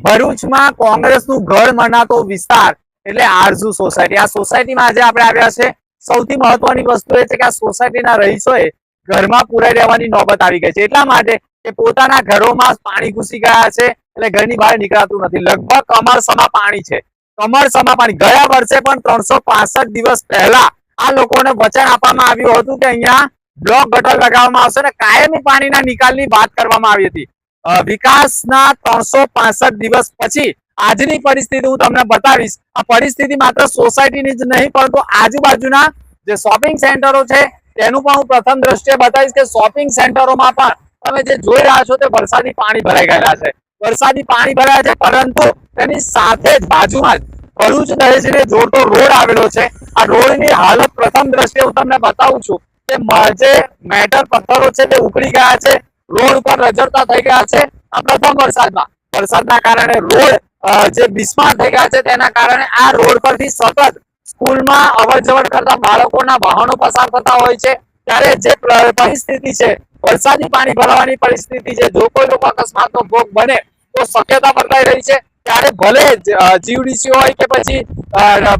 ભરૂચમાં કોંગ્રેસનું ઘર મનાતો વિસ્તાર એટલે આરઝુ સોસાયટી. આ સોસાયટીમાં આજે આપણે આવ્યા છે. સૌથી મહત્વની વસ્તુ એ છે કે આ સોસાયટીના રહીશોએ ઘરમાં પુરાઈ રહેવાની નોબત આવી ગઈ છે, એટલા માટે કે પોતાના ઘરોમાં પાણી ઘૂસી ગયા છે, એટલે ઘરની બહાર નીકળાતું નથી. લગભગ કમરસમાં પાણી છે, કમરસમાં પાણી. ગયા વર્ષે પણ 365 દિવસ પહેલા આ લોકોને વચન આપવામાં આવ્યું હતું કે અહીંયા બ્લોક ગટર લગાવવામાં આવશે અને કાયમી પાણીના નિકાલની વાત કરવામાં આવી હતી. વિકાસના 365 દિવસ પછી આજની પરિસ્થિતિ હું તમને બતાવીશ. આ પરિસ્થિતિ માત્ર સોસાયટીની જ નહીં પરંતુ આજુબાજુના જે શોપિંગ સેન્ટરો છે તેનું પણ હું પ્રથમ દ્રષ્ટિએ બતાવીશ કે શોપિંગ સેન્ટરોમાં પણ તમે જે જોઈ રહ્યા છો તે વરસાદી પાણી ભરાઈ ગયેલા છે. વરસાદી પાણી ભરાયા છે, પરંતુ તેની સાથે જ બાજુમાં જ ભરૂચ દહેજને જોડતો રોડ આવેલો છે. આ રોડની હાલત પ્રથમ દ્રષ્ટિએ હું તમને બતાવું છું કે જે મેટલ પથ્થરો છે તે ઉખડી ગયા છે, રોડ ઉપર રજડતા થઈ ગયા છે. આ પ્રથમ વરસાદના કારણે રોડ જે બિસ્માર થઈ ગયા છે, તેના કારણે આ રોડ પરથી સતત સ્કૂલમાં અવર જવર કરતા બાળકોના વાહનો પસાર થતા હોય છે. ત્યારે જે પરિસ્થિતિ છે, વરસાદી પાણી ભરાવાની પરિસ્થિતિ છે, જો કોઈ લોકો અકસ્માતનો ભોગ બને તો શક્યતા વર્તાઈ રહી છે. ત્યારે ભલે જીવડીસી હોય કે પછી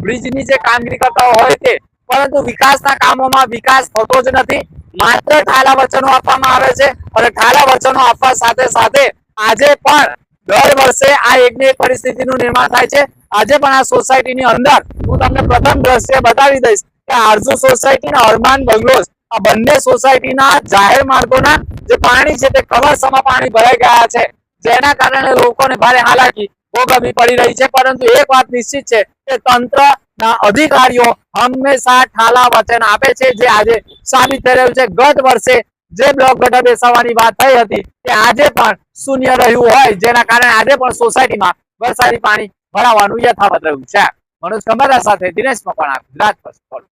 બ્રિજની જે કામગીરી કરતા હોય તે, પરંતુ વિકાસના કામોમાં વિકાસ થતો જ નથી. માત્ર ઠાલા વચનો આપવામાં આવે છે અને ઠાલા વચનો આપવા સાથે સાથે આજે પણ દર વર્ષે આ એકની એક પરિસ્થિતિનું નિર્માણ થાય છે. આજે પણ આ સોસાયટીની અંદર હું તમને પ્રથમ દ્રશ્ય બતાવી દઈશ કે આરઝુ સોસાયટી અને અરમાન બંગલોઝ, આ બંને સોસાયટીના જાહેર માર્ગોના જે પાણી છે તે કમરસમાં પાણી ભરાઈ ગયા છે, જેના કારણે લોકોને ભારે હાલાકી ભોગવવી પડી રહી છે. પરંતુ એક વાત નિશ્ચિત છે કે તંત્રના અધિકારીઓ હંમેશા ઠાલા વચન આપે છે, જે આજે સાબિત થઈ રહ્યું છે. ગત વર્ષે જે બ્લોક ગટર બેસાડવાની વાત થઈ હતી તે આજે પણ શૂન્ય રહ્યું હોય, જેના કારણે આજે પણ સોસાયટીમાં વરસાદી પાણી ભરાવાનું યથાવત રહ્યું છે. મનોજ કમરા સાથે દિનેશ મકવાણા, ગુજરાત ફર્સ્ટ.